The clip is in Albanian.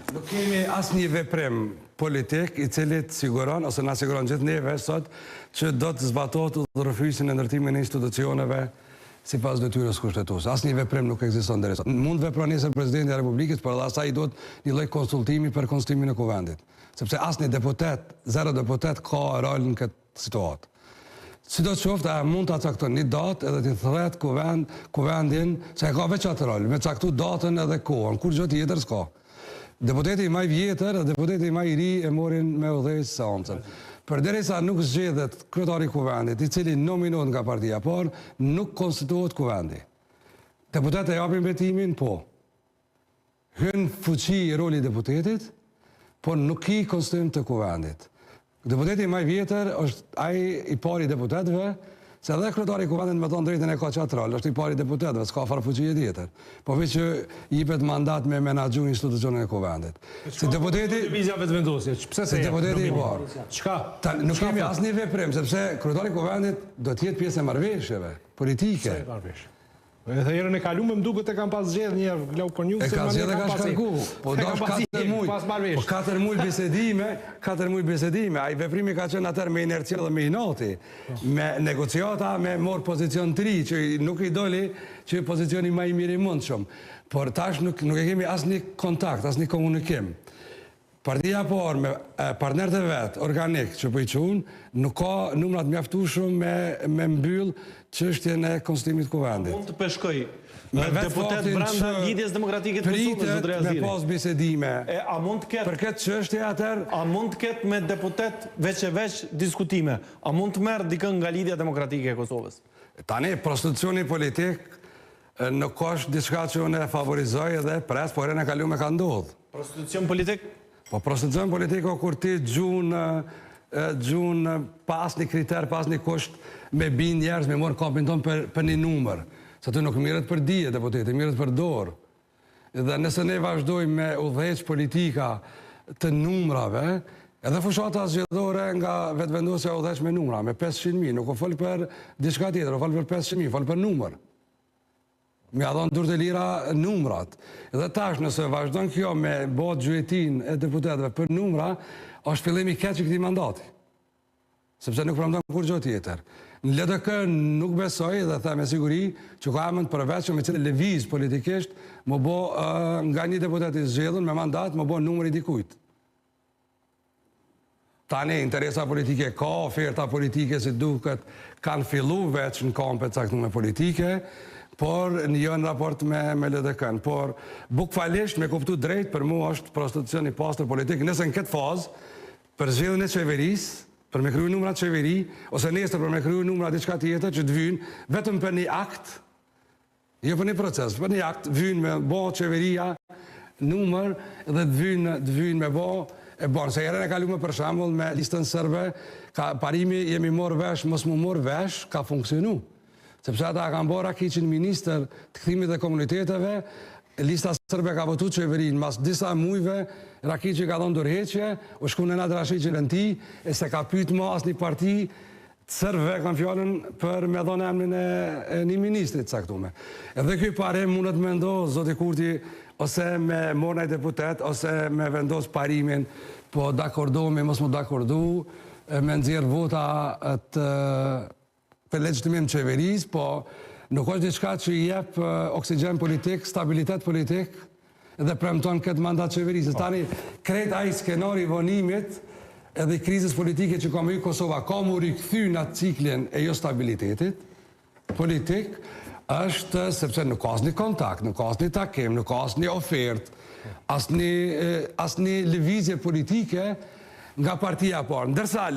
Nuk kemi asnjë veprim politik i cili siguron ose na siguron gjithë neve sot që do të zbatohet udhërrëfysin e ndërtimin e institucioneve sipas detyrës kushtetuese. Asnjë veprim nuk ekziston deri sot. Mund vepron nisë presidenti i Republikës, por asaj duhet një lloj konsultimi për konsultimin e kuvendit, sepse asnjë deputet, zero deputet ka rol në këtë situatë. Sidoqoftë, mund ta cakton një datë edhe të thret kuvendin se ka veç atë rol, me caktu datën edhe kohën, kur gjë tjetër s'ka. Deputeti më i vjetër dhe deputeti më i ri e morin me udhëheqës seancën. Përderisa nuk zgjedhet kryetari i kuvendit, i cili nominohet nga partia, por nuk konstituohet kuvendi. Deputetët e japin betimin, po. Hyn fuqi i roli i deputetit, por nuk i konstituim të kuvendit. Deputeti më i vjetër është ai i pari i deputetëve, se edhe kryetari i kuvendit me thonë drejtën e ka qatë rol, është i pari i deputetëve, s'ka farë fuqie tjetër. Po veç që jepet mandat me menaxhu institucionin e kuvendit. Si deputeti divizia vetëvendosje, pse se deputeti i parë. Çka? Nuk kemi asnjë veprim, sepse kryetari i kuvendit do të jetë pjesë e marrëveshjeve politike. Edhe herën e kaluar më duket e kanë pas zgjedh një Glau Konjus se ka zgjedhë ka shkarku. Po do 4 muaj. Po 4 muaj bisedime, 4 muaj bisedime. Ai veprimi ka qenë atëherë me inerci dhe me inati, me negociata, me mor pozicion të ri, që nuk i doli që pozicioni më i mirë i mundshëm. Por tash nuk e kemi asnjë kontakt, asnjë komunikim. Partia por me partnerët e vet, organik që po i quhen, nuk ka numrat mjaftueshëm me mbyll çështjen e konstituimit të kuvendit. Mund të peshkoj deputet brenda lidhjes demokratike të Kosovës, zotëri Aziri. Me pas bisedime. A mund të ketë për këtë çështje atëherë? A mund të ketë me deputet veç e veç diskutime? A mund të merr dikën nga lidhja demokratike e Kosovës? Tani prostitucioni politik nuk është diçka që unë e favorizoj dhe pres, por herën e kaluar ka ndodhur. Prostitucion politik? Po prostitucion politik o kur ti gjun pas një kriter, pas një kusht me bin njerëz, me morë kapin tonë për një numër. Se të nuk mirët për dije, deputeti, mirët për dorë. Dhe nëse ne vazhdojmë me udhëheq politika të numrave, edhe fushata zgjedhore nga vetëvendosja udhëheq me numra, me 500.000, nuk o folë për diçka tjetër, o folë për 500.000, folë për numër. Me adhon dur të lira numrat. Dhe tash nëse vazhdojnë kjo me bot gjuetin e deputetëve për numra, është fillimi keq i këtij mandati. Sepse nuk premton kur gjë tjetër. Në LDK nuk besoj dhe them me siguri që ka emën të përveçshëm me cilë lëviz politikisht më bë nga një deputet i zgjedhur me mandat më bë numri dikujt. Tani interesa politike ka, oferta politike si duket kanë fillu veç në kampe caktuar politike, por jo në raport me LDK-n. Por bukfalisht me kuptu drejt për mua është prostitucion i pastër politik. Nëse në këtë fazë, për zgjedhjen e qeverisë, për me kryu numrat qeveri, ose nesër për me kryu numrat diçka tjetër që të vynë vetëm për një akt, jo për një proces, për një akt, vynë me bo qeveria, numër, dhe të vynë me bo, e bon, se herën e kaluar për shembull me listën serbe, parimi jemi morë vesh, mos mu morë vesh, ka funksionu. Sepse ata kanë bërë Rakiqin ministër të kthimit dhe komuniteteve, lista serbe ka votu qeverin, mas disa mujve, Rakiqi ka dhënë dorëheqje, u shku në natë Rashiqin e ti, e se ka pyet më as një parti të serbe kanë fjallën për me dhënë emrin e një ministrit caktuar. Edhe ky parim mundet me ndohë, zoti Kurti, ose me morë një deputet, ose me vendos parimin, po dakordohemi, mos mu dakordu, me nxjerr vota për legjitimim qeveris, po nuk është diçka që i jep oksigjen politik, stabilitet politik dhe premton këtë mandat qeverisë. Tani, krejt ai skenari i vonimit edhe i krizës politike që ka me Kosova, ka mu rikthy në atë ciklin e jo stabilitetit politik, është sepse nuk ka asnjë kontakt, nuk ka asnjë takim, nuk ka asnjë ofertë, asnjë lëvizje politike nga partia parë. Ndërsa